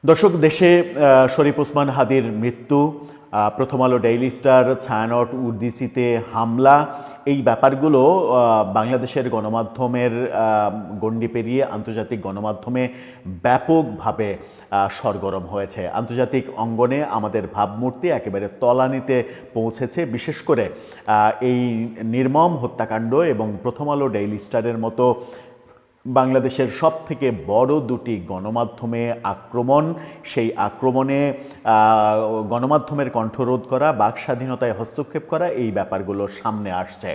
দর্শক, দেশে শরীফ ওসমান হাদির মৃত্যু, প্রথম আলো ডেইলি স্টার, ছায়ানট উর্দিচিতে হামলা, এই ব্যাপারগুলো বাংলাদেশের গণমাধ্যমের গণ্ডি পেরিয়ে আন্তর্জাতিক গণমাধ্যমে ব্যাপকভাবে সরগরম হয়েছে। আন্তর্জাতিক অঙ্গনে আমাদের ভাবমূর্তি একেবারে তলানিতে পৌঁছেছে। বিশেষ করে এই নির্মম হত্যাকাণ্ড এবং প্রথম আলো ডেইলি স্টারের মতো বাংলাদেশের সবথেকে বড় দুটি গণমাধ্যমে আক্রমণ, সেই আক্রমণে গণমাধ্যমের কণ্ঠরোধ করা, বাক স্বাধীনতায় হস্তক্ষেপ করা, এই ব্যাপারগুলো সামনে আসছে।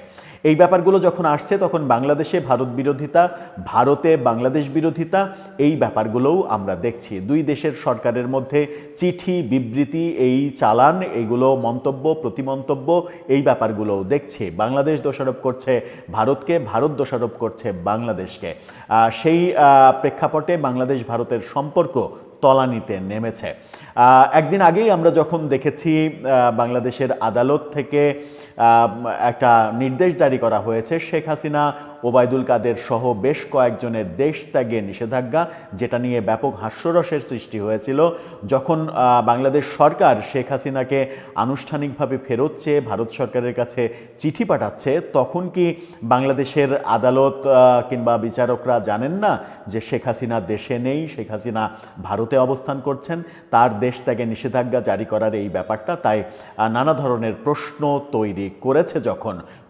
এই ব্যাপারগুলো যখন আসছে তখন বাংলাদেশে ভারত বিরোধিতা, ভারতে বাংলাদেশ বিরোধিতা, এই ব্যাপারগুলোও আমরা দেখছি। দুই দেশের সরকারের মধ্যে চিঠি, বিবৃতি, এই চালান, এইগুলো মন্তব্য, প্রতিমন্তব্য, এই ব্যাপারগুলোও দেখছি। বাংলাদেশ দোষারোপ করছে ভারতকে, ভারত দোষারোপ করছে বাংলাদেশকে। সেই প্রেক্ষাপটে বাংলাদেশ ভারতের সম্পর্ক তলানিতে নেমেছে। একদিন আগেই আমরা যখন দেখেছি বাংলাদেশের আদালত থেকে একটা নির্দেশ জারি করা হয়েছে, শেখ হাসিনা, ওবায়দুল কাদের সহ বেশ কয়েকজনের দেশ ত্যাগে নিষেধাজ্ঞা, যেটা নিয়ে ব্যাপক হাস্যরসের সৃষ্টি হয়েছিল। যখন বাংলাদেশ সরকার শেখ হাসিনাকে আনুষ্ঠানিকভাবে ফেরত চেয়ে ভারত সরকারের কাছে চিঠি পাঠাচ্ছে, তখন কি বাংলাদেশের আদালত কিংবা বিচারকরা জানেন না যে শেখ হাসিনা দেশে নেই, শেখ হাসিনা ভারতে অবস্থান করছেন? তার দেশ ত্যাগে নিষেধাজ্ঞা জারি করার এই ব্যাপারটা তাই নানা ধরনের প্রশ্ন তৈরি করেছে।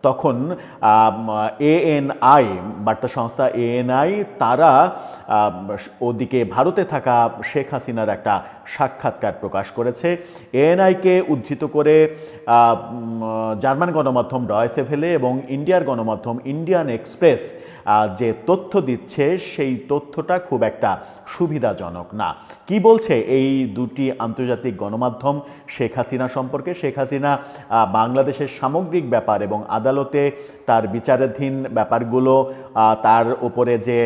তখন এএনআই, বার্তা সংস্থা এএনআই, তারা ওদিকে ভারতে থাকা শেখ হাসিনার একটা সাক্ষাৎকার প্রকাশ করেছে। এএনআইকে উদ্ধৃত করে জার্মান গণমাধ্যম ডয়েচে ভেলে এবং ইন্ডিয়ার গণমাধ্যম ইন্ডিয়ান এক্সপ্রেস যে তথ্য দিচ্ছে, সেই তথ্যটা খুব একটা সুবিধাজনক না। কি বলছে এই দুটি আন্তর্জাতিক গণমাধ্যম শেখ হাসিনা সম্পর্কে? শেখ হাসিনা বাংলাদেশের সামগ্রিক ব্যাপার এবং আদালতে তার বিচারাধীন ব্যাপারগুলো, তার উপরে যে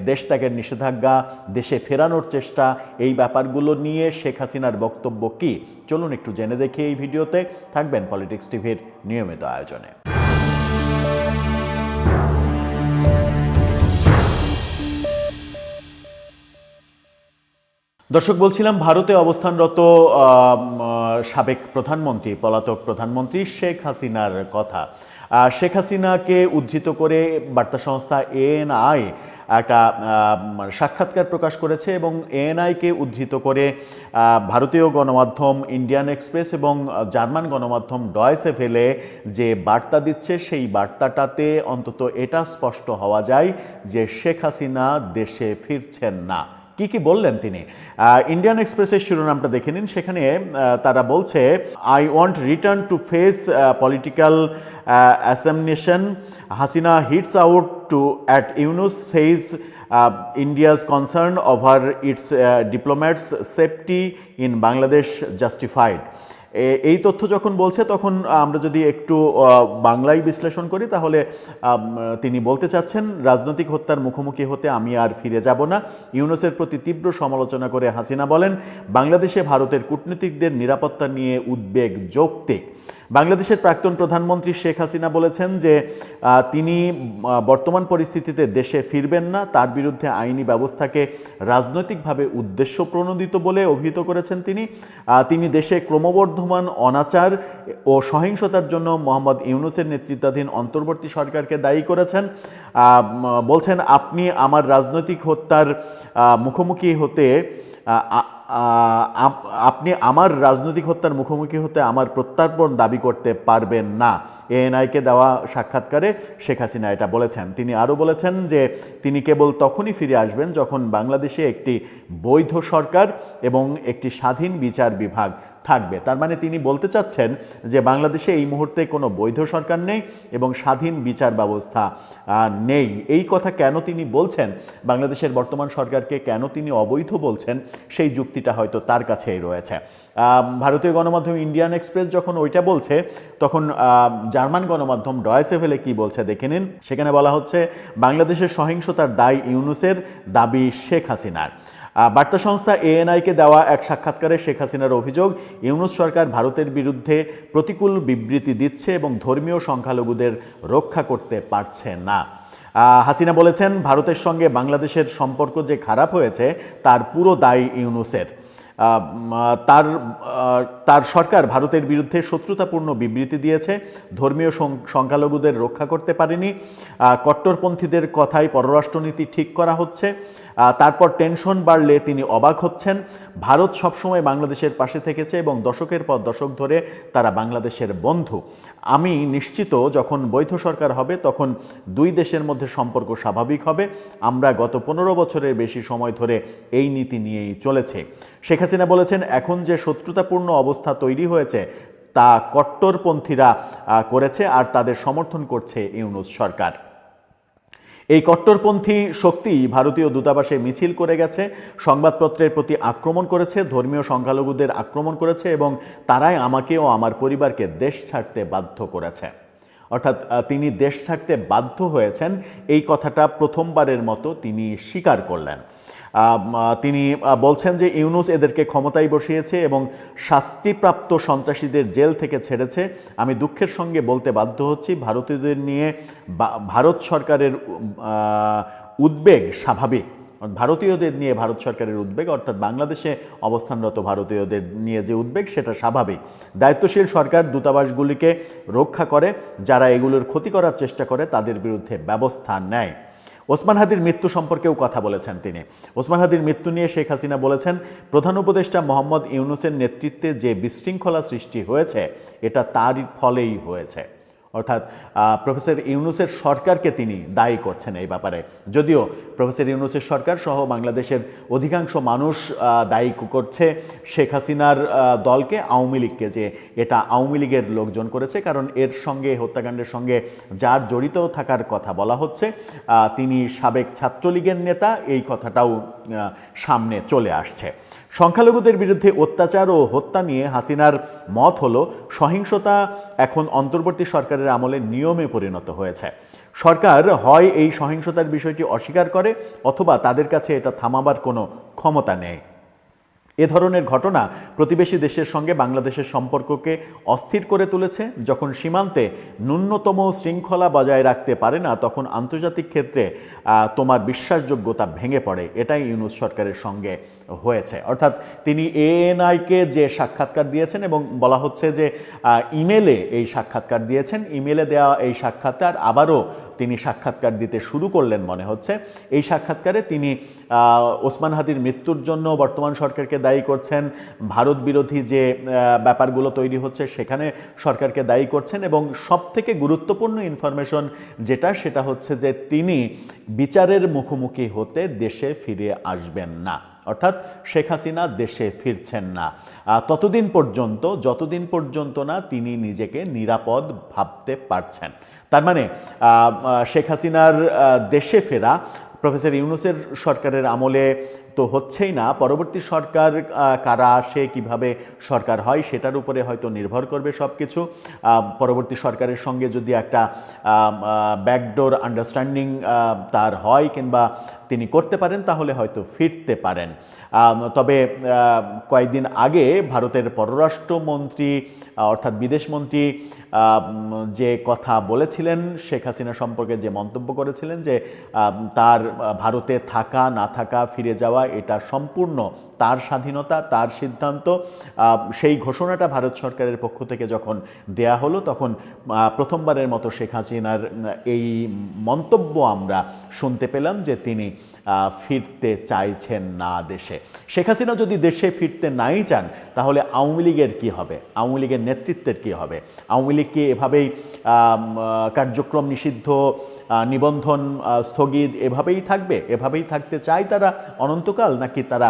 দেশ ত্যাগের নিষেধাজ্ঞা, দেশে ফেরানোর চেষ্টা, এই ব্যাপারগুলো নিয়ে শেখ হাসিনার বক্তব্য কি? চলুন একটু জেনে দেখি এই ভিডিওতে। থাকবেন পলিটিক্স টিভির নিয়মিত আয়োজনে। দর্শক, বলছিলাম ভারতে অবস্থানরত সাবেক প্রধানমন্ত্রী, পলাতক প্রধানমন্ত্রী শেখ হাসিনার কথা। শেখ হাসিনাকে উদ্ধৃত করে বার্তা সংস্থা এএনআই একটা সাক্ষাৎকার প্রকাশ করেছে এবং এএনআইকে উদ্ধৃত করে ভারতীয় গণমাধ্যম ইন্ডিয়ান এক্সপ্রেস এবং জার্মান গণমাধ্যম ডয়েচে ভেলে যে বার্তা দিচ্ছে, সেই বার্তাটাতে অন্তত এটা স্পষ্ট হওয়া যায় যে শেখ হাসিনা দেশে ফিরছেন না। কি বললেন তিনি? ইন্ডিয়ান এক্সপ্রেসের শিরোনামটা দেখে নিন। সেখানে তারা বলছে, I want return to face political assassination, Hasina hits out to at Yunus, says India's concern over its diplomats safety in Bangladesh justified. এই তথ্য যখন বলছে তখন আমরা যদি একটু বাংলায় বিশ্লেষণ করি তাহলে তিনি বলতে চাচ্ছেন, রাজনৈতিক হত্যার মুখোমুখি হতে আমি আর ফিরে যাব না। ইউনূসের প্রতি তীব্র সমালোচনা করে হাসিনা বলেন, বাংলাদেশে ভারতের কূটনীতিকদের নিরাপত্তা নিয়ে উদ্বেগ যৌক্তিক। বাংলাদেশের প্রাক্তন প্রধানমন্ত্রী শেখ হাসিনা বলেছেন যে তিনি বর্তমান পরিস্থিতিতে দেশে ফিরবেন না। তার বিরুদ্ধে আইনি ব্যবস্থাকে রাজনৈতিকভাবে উদ্দেশ্য প্রণোদিত বলে অভিহিত করেছেন তিনি দেশে ক্রমবর্ধমান অনাচার ও সহিংসতার জন্য মোহাম্মদ ইউনূসের নেতৃত্বাধীন অন্তর্বর্তী সরকারকে দায়ী করেছেন। বলছেন, আপনি আমার রাজনৈতিক হত্যার মুখোমুখি হতে আমার প্রত্যর্পণ দাবি করতে পারবেন না। এএনআইকে দেওয়া সাক্ষাৎকারে শেখ হাসিনা এটা বলেছেন। তিনি আরও বলেছেন যে তিনি কেবল তখনই ফিরে আসবেন যখন বাংলাদেশে একটি বৈধ সরকার এবং একটি স্বাধীন বিচার বিভাগ থাকবে। তার মানে তিনি বলতে চাচ্ছেন যে বাংলাদেশে এই মুহূর্তে কোনো বৈধ সরকার নেই এবং স্বাধীন বিচার ব্যবস্থা নেই। এই কথা কেন তিনি বলছেন, বাংলাদেশের বর্তমান সরকারকে কেন তিনি অবৈধ বলছেন, সেই যুক্তিটা হয়তো তার কাছেই রয়েছে। ভারতীয় গণমাধ্যম ইন্ডিয়ান এক্সপ্রেস যখন ওইটা বলছে, তখন জার্মান গণমাধ্যম ডয়েচে ভেলে কি বলছে দেখে নিন। সেখানে বলা হচ্ছে, বাংলাদেশের সহিংসতার দায় ইউনূসের, দাবি শেখ হাসিনার। বার্তা সংস্থা এএনআইকে দেওয়া এক সাক্ষাৎকারে শেখ হাসিনার অভিযোগ, ইউনূস সরকার ভারতের বিরুদ্ধে প্রতিকূল বিবৃতি দিচ্ছে এবং ধর্মীয় সংখ্যালঘুদের রক্ষা করতে পারছে না। হাসিনা বলেছেন, ভারতের সঙ্গে বাংলাদেশের সম্পর্ক যে খারাপ হয়েছে তার পুরো দায় ইউনূসের। তার তার সরকার ভারতের বিরুদ্ধে শত্রুতাপূর্ণ বিবৃতি দিয়েছে, ধর্মীয় সংখ্যালঘুদের রক্ষা করতে পারেনি, কট্টরপন্থীদের কথায় পররাষ্ট্রনীতি ঠিক করা হচ্ছে, তারপর টেনশন বাড়লে তিনি অবাক হচ্ছেন। ভারত সবসময় বাংলাদেশের পাশে থেকেছে এবং দশকের পর দশক ধরে তারা বাংলাদেশের বন্ধু। আমি নিশ্চিত যখন বৈধ সরকার হবে তখন দুই দেশের মধ্যে সম্পর্ক স্বাভাবিক হবে। আমরা গত 15 বছরের বেশি সময় ধরে এই নীতি নিয়েই চলেছে। শেখ হাসিনা বলেছেন, এখন যে শত্রুতাপূর্ণ অবস্থা তৈরি হয়েছে তা কট্টরপন্থীরা করেছে আর তাদের সমর্থন করছে ইউনূস সরকার। এই কট্টরপন্থী শক্তি ভারতীয় দূতাবাসে মিছিল করে গেছে, সংবাদপত্রের প্রতি আক্রমণ করেছে, ধর্মীয় সংখ্যালঘুদের আক্রমণ করেছে এবং তারাই আমাকে ও আমার পরিবারকে দেশ ছাড়তে বাধ্য করেছে। অর্থাৎ তিনি দেশ ছাড়তে বাধ্য হয়েছেন, এই কথাটা প্রথমবারের মতো তিনি স্বীকার করলেন। তিনি বলছেন যে ইউনূস এদেরকে ক্ষমতায় বসিয়েছে এবং শাস্তিপ্রাপ্ত সন্ত্রাসীদের জেল থেকে ছেড়েছে। আমি দুঃখের সঙ্গে বলতে বাধ্য হচ্ছি, ভারতীয়দের নিয়ে ভারত সরকারের উদ্বেগ স্বাভাবিক। ভারতীয়দের নিয়ে ভারত সরকারের উদ্বেগ, অর্থাৎ বাংলাদেশে অবস্থানরত ভারতীয়দের নিয়ে যে উদ্বেগ সেটা স্বাভাবিক। দায়িত্বশীল সরকার দূতাবাসগুলিকে রক্ষা করে, যারা এগুলোর ক্ষতি করার চেষ্টা করে তাদের বিরুদ্ধে ব্যবস্থা নেয়। ওসমান হাদির মৃত্যু সম্পর্কেও কথা বলেছেন তিনি। ওসমান হাদির মৃত্যু নিয়ে শেখ হাসিনা বলেছেন, প্রধান উপদেষ্টা মোহাম্মদ ইউনূসের নেতৃত্বে যে বিশৃঙ্খলা সৃষ্টি হয়েছে এটা তারই ফলেই হয়েছে। অর্থাৎ প্রফেসর ইউনূসের সরকারকে তিনি দায়ী করছেন এই ব্যাপারে। যদিও প্রফেসর ইউনূসের সরকার সহ বাংলাদেশের অধিকাংশ মানুষ দায়ী করছে শেখ হাসিনার দলকে, আওয়ামী লীগকে, যে এটা আওয়ামী লীগের লোকজন করেছে। কারণ এর সঙ্গে, হত্যাকাণ্ডের সঙ্গে যার জড়িত থাকার কথা বলা হচ্ছে তিনি সাবেক ছাত্রলীগের নেতা, এই কথাটাও সামনে চলে আসছে। সংখ্যালঘুদের বিরুদ্ধে অত্যাচার ও হত্যা নিয়ে হাসিনার মত হলো, সহিংসতা এখন অন্তর্বর্তী সরকারের আমলে নিয়মে পরিণত হয়েছে। সরকার হয় এই সহিংসতার বিষয়টি অস্বীকার করে অথবা তাদের কাছে এটা থামাবার কোনো ক্ষমতা নেই। এ ধরনের ঘটনা প্রতিবেশী দেশের সঙ্গে বাংলাদেশের সম্পর্ককে অস্থির করে তুলেছে। যখন সীমান্তে ন্যূনতম শৃঙ্খলা বজায় রাখতে পারে না তখন আন্তর্জাতিক ক্ষেত্রে তোমার বিশ্বাসযোগ্যতা ভেঙে পড়ে। এটাই ইউনূস সরকারের সঙ্গে হয়েছে। অর্থাৎ তিনি এএনআইকে যে সাক্ষাৎকার দিয়েছেন এবং বলা হচ্ছে যে ইমেলে এই সাক্ষাৎকার দিয়েছেন, ইমেলে দেওয়া এই সাক্ষাৎকার আবারও তিনি সাক্ষাৎকার দিতে শুরু করলেন মনে হচ্ছে। এই সাক্ষাৎকারে তিনি ওসমান হাদির মৃত্যুর জন্য বর্তমান সরকারকে দায়ী করছেন, ভারত বিরোধী যে ব্যাপারগুলো তৈরি হচ্ছে সেখানে সরকারকে দায়ী করছেন এবং সবথেকে গুরুত্বপূর্ণ ইনফরমেশন যেটা, সেটা হচ্ছে যে তিনি বিচারের মুখোমুখি হতে দেশে ফিরে আসবেন না। অর্থাৎ শেখ হাসিনা দেশে ফিরছেন না যতদিন পর্যন্ত না তিনি নিজেকে নিরাপদ ভাবতে পারছেন। তার মানে শেখ হাসিনার দেশে ফেরা প্রফেসর ইউনূসের সরকারের আমলে তো হচ্ছেই না, পরবর্তী সরকার কারা আসে, কিভাবে সরকার হয় সেটার উপরে হয়তো নির্ভর করবে সব কিছু। পরবর্তী সরকারের সঙ্গে যদি একটা ব্যাকডোর আন্ডারস্ট্যান্ডিং তার হয় কিংবা তিনি করতে পারেন তাহলে হয়তো ফিরতে পারেন। তবে কয়েকদিন আগে ভারতের পররাষ্ট্রমন্ত্রী অর্থাৎ বিদেশমন্ত্রী যে কথা বলেছিলেন, শেখ হাসিনা সম্পর্কে যে মন্তব্য করেছিলেন যে তার ভারতে থাকা না থাকা, ফিরে যাওয়া এটা সম্পূর্ণ তার স্বাধীনতা, তার সিদ্ধান্ত, সেই ঘোষণাটা ভারত সরকারের পক্ষ থেকে যখন দেয়া হলো তখন প্রথমবারের মতো শেখ হাসিনার এই মন্তব্য আমরা শুনতে পেলাম যে তিনি ফিরতে চাইছেন না দেশে। শেখ হাসিনা যদি দেশে ফিরতে নাই চান তাহলে আওয়ামী লীগের কী হবে, আওয়ামী লীগের নেতৃত্বের কী হবে? আওয়ামী লীগ কি এভাবেই কার্যক্রম নিষিদ্ধ, নিবন্ধন স্থগিত এভাবেই থাকবে? এভাবেই থাকতে চায় তারা অনন্তকাল, নাকি তারা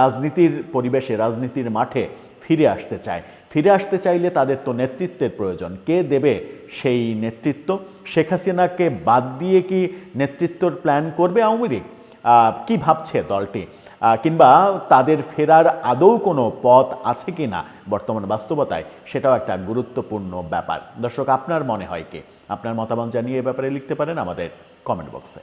রাজনীতির পরিবেশে, রাজনীতির মাঠে ফিরে আসতে চায়? ফিরে আসতে চাইলে তাদের তো নেতৃত্বের প্রয়োজন। কে দেবে সেই নেতৃত্ব? শেখ হাসিনাকে বাদ দিয়ে কি নেতৃত্বর প্ল্যান করবে আওয়ামী লীগ? কি ভাবছে দলটি? কিংবা তাদের ফেরার আদৌ কোনো পথ আছে কি না বর্তমান বাস্তবতায়, সেটাও একটা গুরুত্বপূর্ণ ব্যাপার। দর্শক, আপনার মনে হয় কি? আপনার মতামত জানিয়ে এ ব্যাপারে লিখতে পারেন আমাদের কমেন্ট বক্সে।